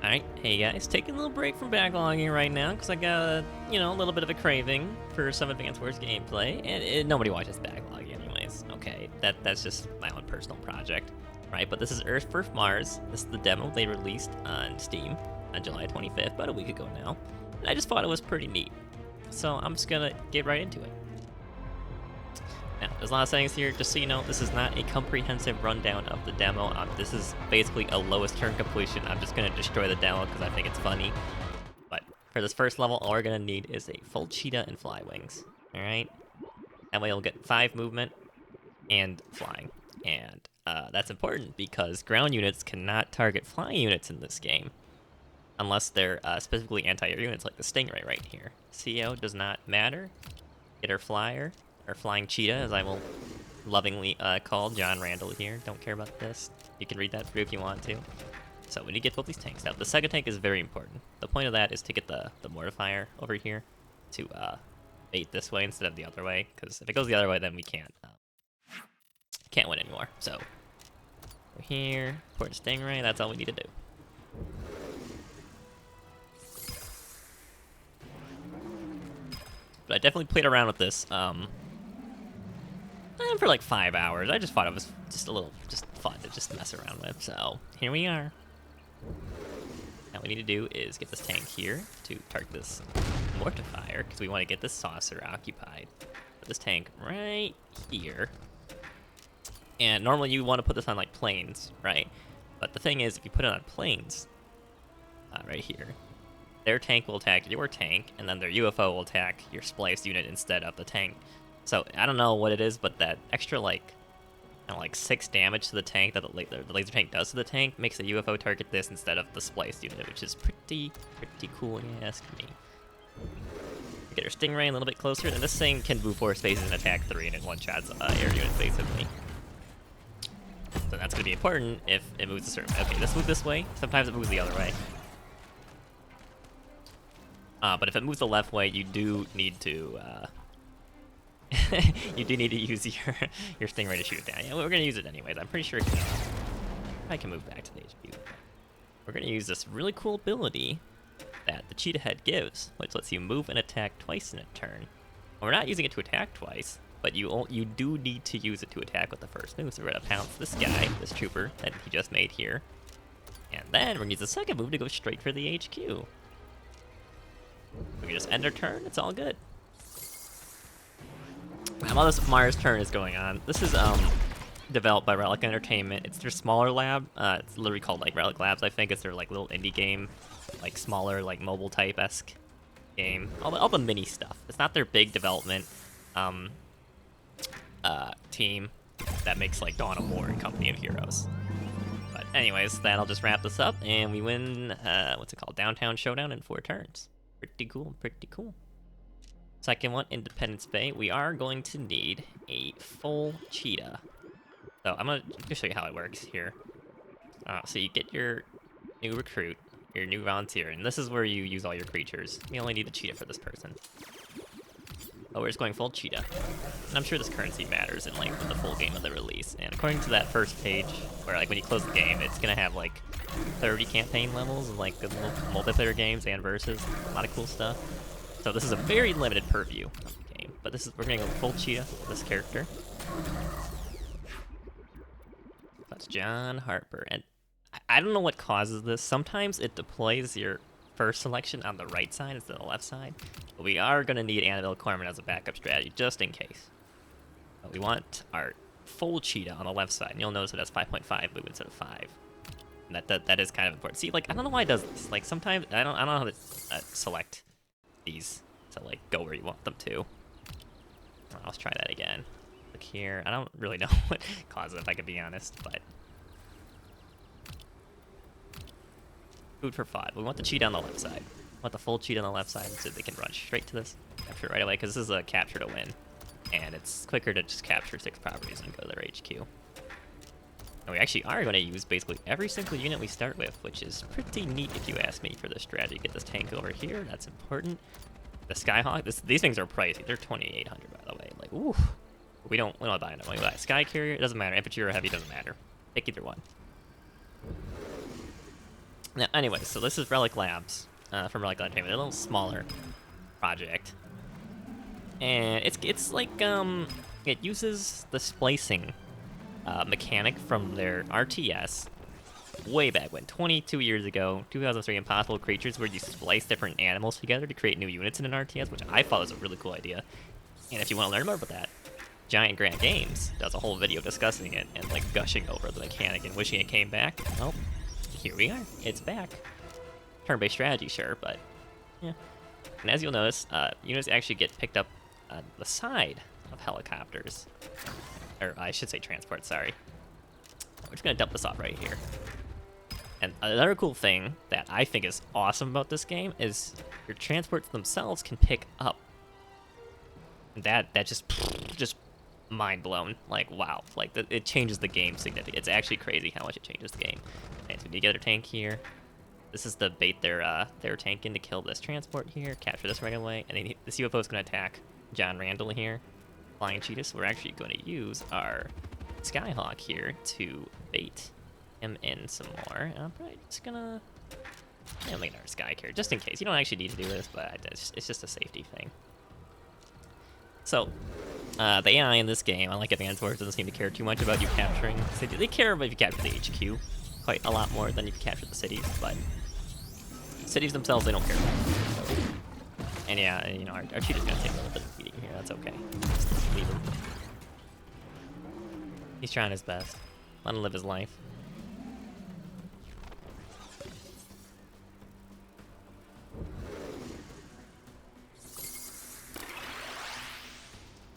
Alright, hey guys, taking a little break from backlogging right now, because I got a little bit of a craving for some Advance Wars gameplay, and nobody watches backlogging anyways, okay? That's just my own personal project, right? But this is Earth vs. Mars. This is the demo they released on Steam on July 25th, about a week ago now, and I just thought it was pretty neat. So I'm just gonna get right into it. Now, there's a lot of settings here. Just so you know, this is not a comprehensive rundown of the demo. This is basically a lowest turn completion. I'm just going to destroy the demo because I think it's funny. But for this first level, all we're going to need is a full cheetah and fly wings. Alright? That way you'll get 5 movement and flying. And that's important because ground units cannot target flying units in this game. Unless they're specifically anti-air units like the Stingray right here. CO does not matter. Get her flyer. Or flying cheetah, as I will lovingly call John Randall here. Don't care about this. You can read that through if you want to. So we need to get both these tanks out. The second tank is very important. The point of that is to get the mortifier over here to bait this way instead of the other way. Because if it goes the other way, then we can't win anymore. So we're here, port Stingray. That's all we need to do. But I definitely played around with this. For like 5 hours. I just thought it was just fun to just mess around with. So here we are. Now what we need to do is get this tank here to target this mortifier because we want to get this saucer occupied. Put this tank right here. And normally you want to put this on like planes, right? But the thing is, if you put it on planes, right here, their tank will attack your tank, and then their UFO will attack your spliced unit instead of the tank. So, I don't know what it is, but that extra, like 6 damage to the tank that the laser tank does to the tank makes the UFO target this instead of the spliced unit, which is pretty cool, you ask me. Get our Stingray a little bit closer, and this thing can move 4 spaces and attack 3, and it one-shots air units, basically. So that's going to be important if it moves a certain way. Okay, let's move this way. Sometimes it moves the other way. But if it moves the left way, you do need to use your Stingray to shoot it down. Yeah, we're gonna use it anyways. I'm pretty sure I can move back to the HQ. We're gonna use this really cool ability that the cheetah head gives, which lets you move and attack twice in a turn. Well, we're not using it to attack twice, but you do need to use it to attack with the first move. So we're gonna pounce this guy, this trooper that he just made here, and then we're gonna use the second move to go straight for the HQ. We can just end our turn. It's all good. While this Mars turn is going on, this is developed by Relic Entertainment. It's their smaller lab. It's literally called like Relic Labs, I think. It's their like little indie game, like smaller, like mobile type-esque game. All the mini stuff. It's not their big development team that makes like Dawn of War and Company of Heroes. But anyways, that'll just wrap this up, and we win. What's it called? Downtown Showdown in 4 turns. Pretty cool. Pretty cool. Second one, Independence Bay. We are going to need a full cheetah. So I'm going to show you how it works here. So you get your new recruit, your new volunteer, and this is where you use all your creatures. You only need the cheetah for this person. Oh, we're just going full cheetah. And I'm sure this currency matters in like the full game of the release. And according to that first page, where like when you close the game, it's going to have like 30 campaign levels of like good multiplayer games and versus. A lot of cool stuff. So this is a very limited purview of the game, but we're gonna go full cheetah with this character. That's John Harper, and I don't know what causes this. Sometimes it deploys your first selection on the right side instead of the left side, but we are gonna need Annabelle Corman as a backup strategy just in case. But we want our full cheetah on the left side, and you'll notice it has 5.5 movement instead of 5. And that is kind of important. See, like I don't know why it does this. Like sometimes I don't know how to select these to like go where you want them to. Let's try that again. Look here. I don't really know what caused it, if I could be honest, but food for thought. We want the cheetah on the left side. We want the full cheetah on the left side so they can run straight to this capture right away, because this is a capture to win, and it's quicker to just capture 6 properties and go to their HQ. And we actually are going to use basically every single unit we start with, which is pretty neat if you ask me for this strategy. Get this tank over here, that's important. The Skyhawk, these things are pricey. They're 2,800 by the way. Like, ooh. We don't buy them. We buy Sky Carrier, it doesn't matter. Infantry or heavy, doesn't matter. Pick either one. Now, anyway, so this is Relic Labs from Relic Labs, a little smaller project, and it's like it uses the splicing mechanic from their RTS way back when, 22 years ago, 2003, Impossible Creatures, where you splice different animals together to create new units in an RTS, which I thought was a really cool idea. And if you want to learn more about that, Giant Grant Games does a whole video discussing it and like gushing over the mechanic and wishing it came back. Well, here we are. It's back. Turn-based strategy, sure, but yeah. And as you'll notice, units actually get picked up on the side of helicopters. Or I should say transport, sorry. We're just gonna dump this off right here. And another cool thing that I think is awesome about this game is your transports themselves can pick up. And that just mind blown. Like, wow. Like, it changes the game significantly. It's actually crazy how much it changes the game. Okay, so we need to get our tank here. This is the bait they're tanking to kill this transport here. Capture this right away. And then this UFO is going to attack John Randall here. Flying cheetah. So we're actually going to use our Skyhawk here to bait him in some more. And I'm probably just gonna make another sky carrier just in case. You don't actually need to do this, but it's just a safety thing. So the AI in this game, unlike Advanced Wars, doesn't seem to care too much about you capturing cities. They care if you capture the HQ quite a lot more than if you capture the cities, but cities themselves they don't care about. And yeah, you know, our cheetah's gonna take a little bit of beating here. That's okay. Just leave him. He's trying his best. Let him live his life.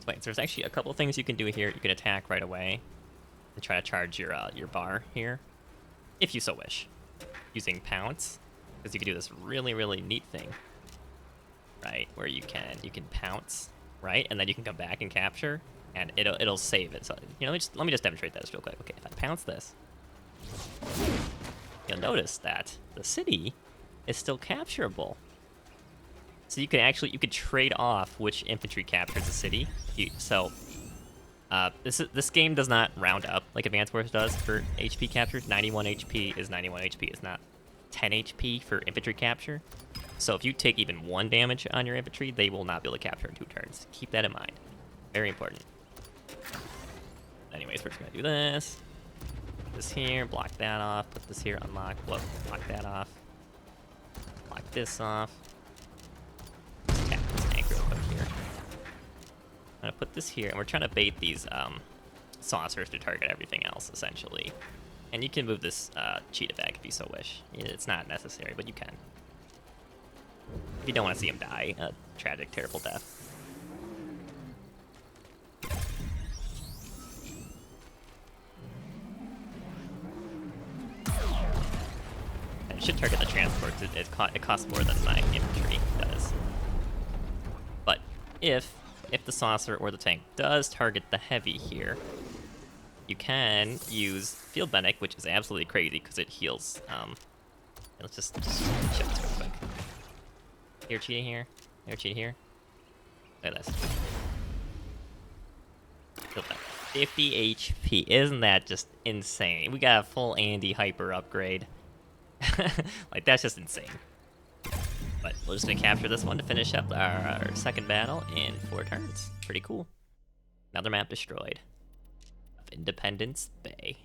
Wait, so there's actually a couple things you can do here. You can attack right away and try to charge your bar here, if you so wish, using pounce, because you can do this really neat thing, right, where you can pounce, right, and then you can come back and capture, and it'll save it. So you know, let me just demonstrate that real quick. Okay, if I pounce this, you'll notice that the city is still capturable. So you could trade off which infantry captures the city. This game does not round up like Advanced Wars does for HP capture. 91 HP is 91 HP. It's not 10 HP for infantry capture. So if you take even 1 damage on your infantry, they will not be able to capture in 2 turns. Keep that in mind. Very important. Anyways, we're just gonna do this. Put this here, block that off. Put this here, unlock. Whoa, block that off. Block this off. Tap this tank real quick here. I'm gonna put this here, and we're trying to bait these saucers to target everything else, essentially. And you can move this cheetah back if you so wish. It's not necessary, but you can. If you don't want to see him die, a tragic, terrible death. And it should target the transports. It costs more than my infantry does. But if the saucer or the tank does target the heavy here, you can use Field Medic, which is absolutely crazy because it heals. Let's just show this real quick. Here, cheetah here. Here, cheetah here. Look at this. Field Medic. 50 HP. Isn't that just insane? We got a full Andy Hyper upgrade. Like, that's just insane. But we're just gonna capture this one to finish up our second battle in 4 turns. Pretty cool. Another map destroyed. Of Independence Bay.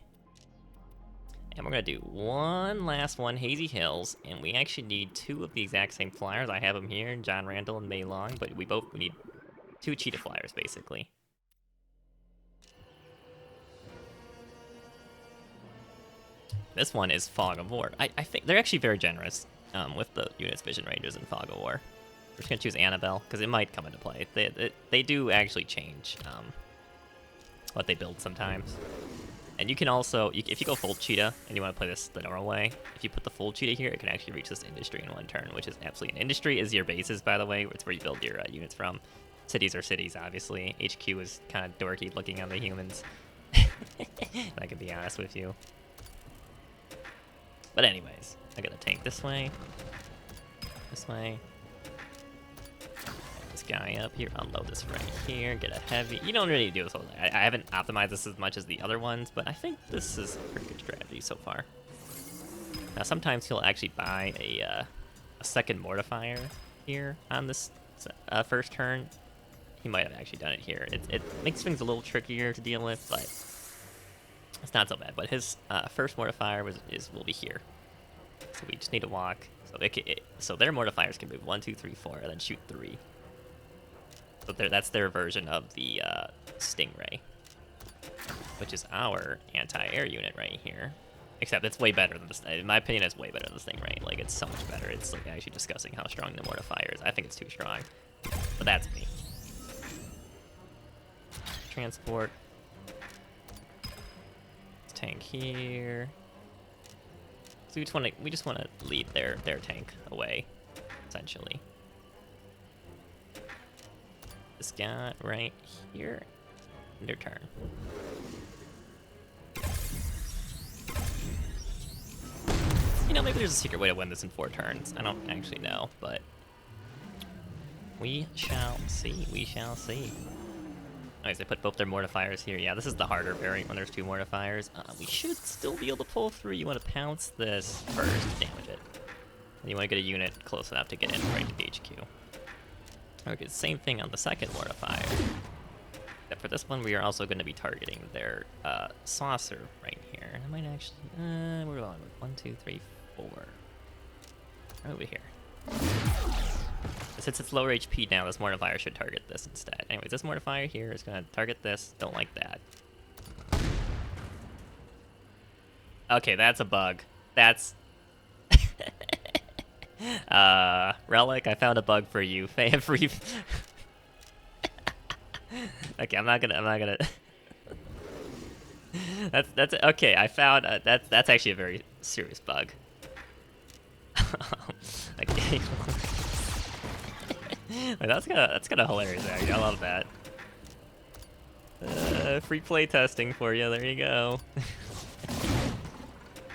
And we're gonna do one last one, Hazy Hills, and we actually need 2 of the exact same flyers. I have them here, John Randall and May Long, but we need 2 cheetah flyers, basically. This one is Fog of War. I think they're actually very generous with the units vision ranges in Fog of War. We're just gonna choose Annabelle, because it might come into play. They do actually change what they build sometimes. And you can also, if you go full cheetah and you want to play this the normal way, if you put the full cheetah here, it can actually reach this industry in 1 turn, which is absolutely an industry is your bases, by the way. It's where you build your units from. Cities are cities, obviously. HQ is kind of dorky looking on the humans. I can be honest with you. But anyways, I got a tank this way. This way. This guy up here, unload this right here, get a heavy. You don't really do this whole thing. I haven't optimized this as much as the other ones, but I think this is a pretty good strategy so far. Now sometimes he'll actually buy a second mortifier here on this first turn. He might have actually done it here. It makes things a little trickier to deal with, but it's not so bad. But his first mortifier will be here. So we just need to walk. So their mortifiers can move 1, 2, 3, 4, and then shoot 3. So that's their version of the Stingray, which is our anti-air unit right here. Except it's way better than this. In my opinion, it's way better than the Stingray. Like, it's so much better. It's like actually discussing how strong the mortifier is. I think it's too strong, but that's me. Transport. Tank here. So we just want to lead their tank away, essentially. This guy right here. Their turn. You know, maybe there's a secret way to win this in 4 turns. I don't actually know, but we shall see. We shall see. Anyways, they put both their mortifiers here. Yeah, this is the harder variant when there's 2 mortifiers. We should still be able to pull through. You want to pounce this first, damage it. And you want to get a unit close enough to get in right to the HQ. Okay, same thing on the second mortifier. Except for this one, we are also going to be targeting their saucer right here. I might actually, we're going with 1, 2, 3, 4. Right over here. Since it's lower HP now, this mortifier should target this instead. Anyways, this mortifier here is going to target this. Don't like that. Okay, that's a bug. That's... Relic, I found a bug for you. Okay, I'm not gonna... that's okay, I found... that's actually a very serious bug. Okay. That's kind of hilarious, actually. I love that. Free play testing for you. There you go.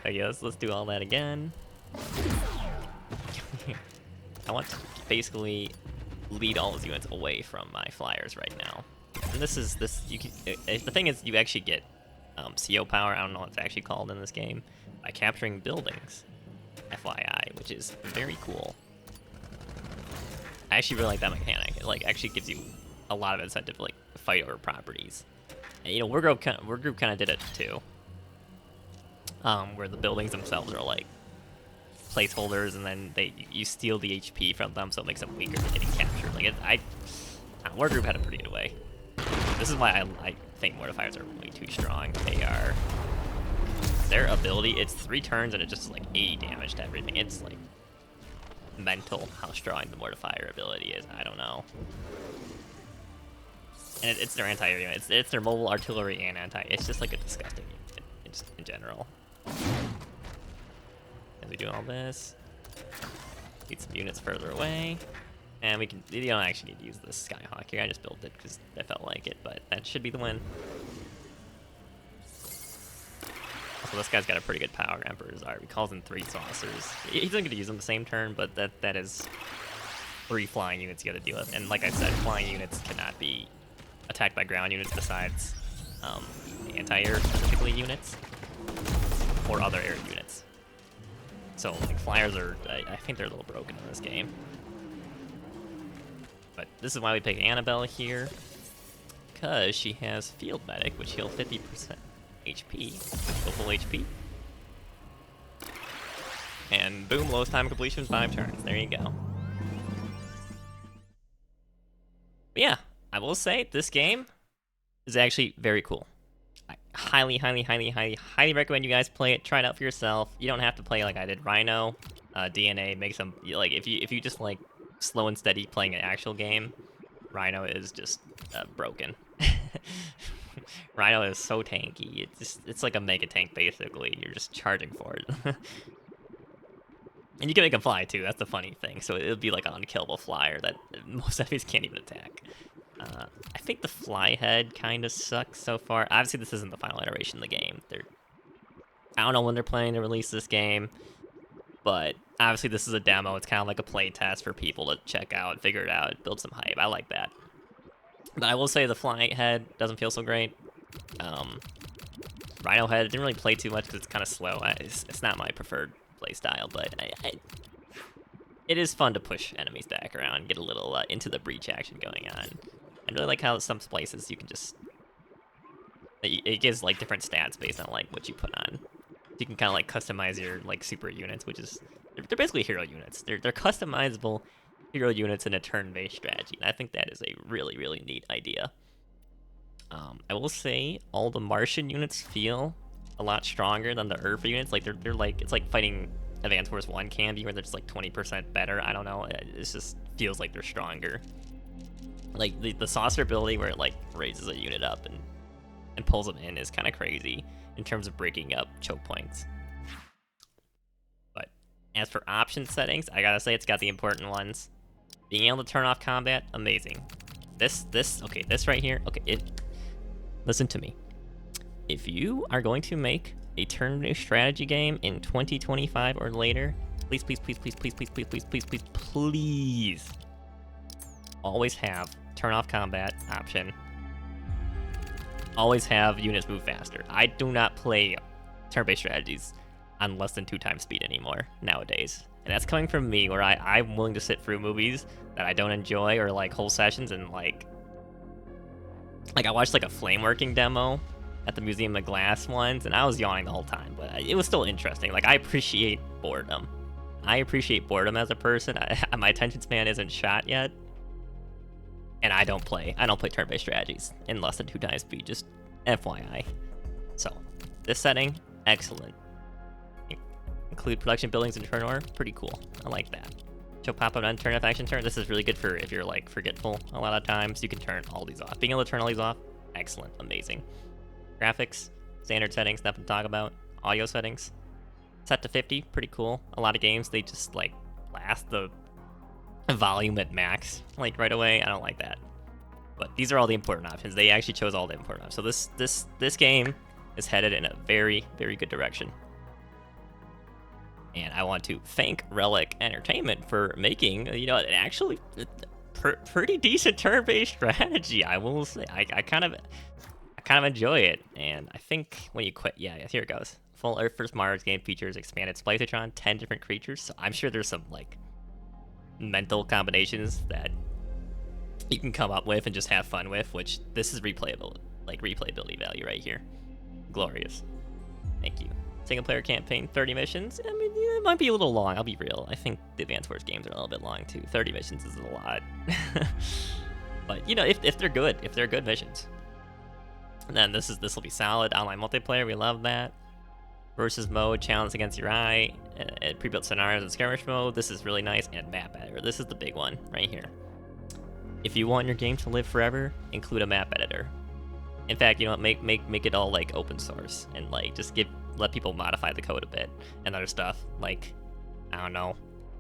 Okay, let's do all that again. I want to basically lead all those units away from my flyers right now. And the thing is, you actually get CO power. I don't know what it's actually called in this game, by capturing buildings. FYI, which is very cool. I actually really like that mechanic. It actually gives you a lot of incentive to fight over properties. And, you know, War Group kind of did it too, where the buildings themselves are placeholders, and then you steal the HP from them, so it makes them weaker to getting captured. War Group had a pretty good way. This is why I think mortifiers are way too strong. Their ability, it's 3 turns and it's just 80 damage to everything. It's mental how strong the mortifier ability is. I don't know. And it's their anti-air unit. It's their mobile artillery and anti. It's just a disgusting unit just in general. As we do all this, need some units further away, and you don't actually need to use this Skyhawk here. I just built it because I felt like it, but that should be the win. So this guy's got a pretty good power. Emperor's Art. He calls in 3 saucers. He's not going to use them the same turn, but that is 3 flying units you got to deal with. And like I said, flying units cannot be attacked by ground units besides the anti-air specifically units or other air units. So flyers are, I think they're a little broken in this game. But this is why we pick Annabelle here, because she has Field Medic, which heals 50% HP, go full HP. And boom, lowest time completion, 5 turns. There you go. But yeah, I will say this game is actually very cool. I highly recommend you guys play it. Try it out for yourself. You don't have to play like I did. Rhino, DNA makes them if you just slow and steady playing an actual game, Rhino is just broken. Rhino is so tanky. It's like a mega tank basically. You're just charging for it. And you can make him fly too. That's the funny thing. So it'll be an unkillable flyer that most enemies can't even attack. I think the fly head kind of sucks so far. Obviously, this isn't the final iteration of the game. I don't know when they're planning to release this game, but obviously this is a demo. It's kind of like a play test for people to check out, figure it out, build some hype. I like that. But I will say the fly head doesn't feel so great. Rhino head didn't really play too much because it's kind of slow. It's not my preferred playstyle, but it is fun to push enemies back around and get a little into the breach action going on. I really like how some splices you can just... It gives like different stats based on like what you put on. You can kind of like customize your like super units, which is... They're basically hero units. They're customizable hero units in a turn-based strategy, and I think that is a really, really neat idea. I will say all the Martian units feel a lot stronger than the Earth units. Like they're like, it's like fighting Advanced Wars 1 can be, where they're just like 20% better. I don't know. It just feels like they're stronger. Like the saucer ability where it like raises a unit up and pulls them in is kind of crazy in terms of breaking up choke points. But as for option settings, I gotta say it's got the important ones. Being able to turn off combat, amazing. This right here, okay, listen to me. If you are going to make a turn-based strategy game in 2025 or later, please, always have turn off combat option. Always have units move faster. I do not play turn-based strategies on less than 2 times speed anymore nowadays. And that's coming from me, where I'm willing to sit through movies that I don't enjoy, or like whole sessions, and like I watched like a flame working demo at the Museum of Glass once, and I was yawning the whole time, but it was still interesting. Like, I appreciate boredom. I appreciate boredom as a person. My attention span isn't shot yet, and I don't play turn-based strategies in less than 2 times speed, just FYI. So, this setting, excellent. Include production buildings and turn order, pretty cool. I like that. Show pop-up on turn if action turn. This is really good for if you're like forgetful a lot of times. You can turn all these off. Being able to turn all these off, excellent, amazing. Graphics, standard settings, nothing to talk about. Audio settings, set to 50, pretty cool. A lot of games, they just like blast the volume at max like right away. I don't like that. But these are all the important options. They actually chose all the important options. So this game is headed in a very, very good direction. And I want to thank Relic Entertainment for making, an actually pretty decent turn-based strategy. I will say, I kind of enjoy it. And I think when you quit, yeah, here it goes. Full Earth vs. Mars game features expanded Splicetron, 10 different creatures. So I'm sure there's some like mental combinations that you can come up with and just have fun with. Which this is replayability value right here. Glorious. Thank you. Single player campaign, 30 missions. I mean, it might be a little long, I'll be real. I think the Advance Wars games are a little bit long too. 30 missions is a lot. But if they're good missions, then this will be solid. Online multiplayer, we love that. Versus mode, challenge against your eye, and pre-built scenarios and skirmish mode. This is really nice. And map editor. This is the big one right here. If you want your game to live forever, include a map editor. In fact, make it all like open source and like just let people modify the code a bit and other stuff. Like, I don't know,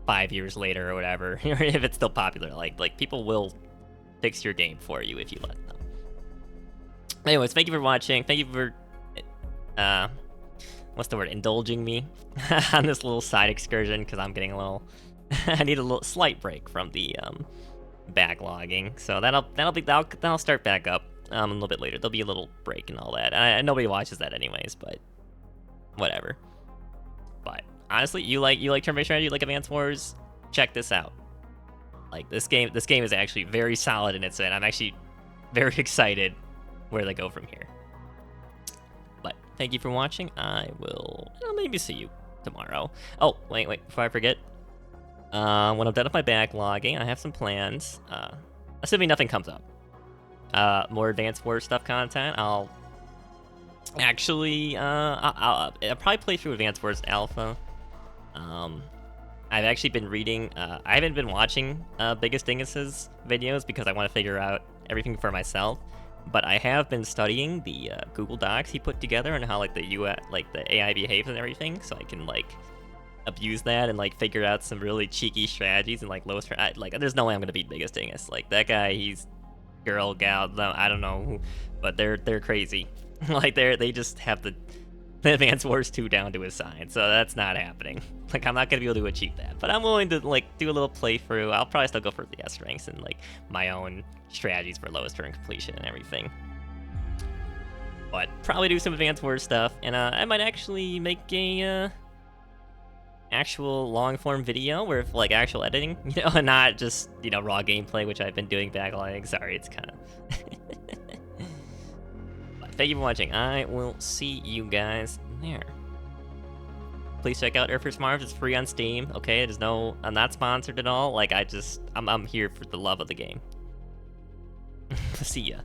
5 years later or whatever, if it's still popular, like people will fix your game for you if you let them. Anyways, thank you for watching. Thank you for indulging me on this little side excursion, because I'm getting a little I need a little slight break from the backlogging. So that'll start back up a little bit later. There'll be a little break and all that. And nobody watches that anyways, but whatever. But honestly, you like turn-based strategy, you like Advance Wars, check this out. Like this game is actually very solid in its end. I'm actually very excited where they go from here. But thank you for watching. I will maybe see you tomorrow. Oh, wait, before I forget. When I'm done with my backlogging, I have some plans. Assuming nothing comes up. More Advance Wars stuff content. I'll probably play through Advance Wars Alpha. I've actually been reading. I haven't been watching Biggest Dingus's videos because I want to figure out everything for myself. But I have been studying the Google Docs he put together and how like the AI behaves and everything, so I can like abuse that and like figure out some really cheeky strategies and like lowest. There's no way I'm gonna beat Biggest Dingus. Like that guy, he's girl, gal, I don't know who, but they're crazy. Like they just have the Advance Wars 2 down to his side, so that's not happening. Like I'm not gonna be able to achieve that, but I'm willing to like do a little playthrough. I'll probably still go for the S ranks and like my own strategies for lowest turn completion and everything. But probably do some Advance Wars stuff, and I might actually make a actual long-form video with like actual editing, you know, and not just, you know, raw gameplay, which I've been doing backlogging. Sorry, it's kind of. Thank you for watching. I will see you guys there. Please check out Air Force Mars. It's free on Steam. Okay, there's no, I'm not sponsored at all. Like I'm here for the love of the game. See ya.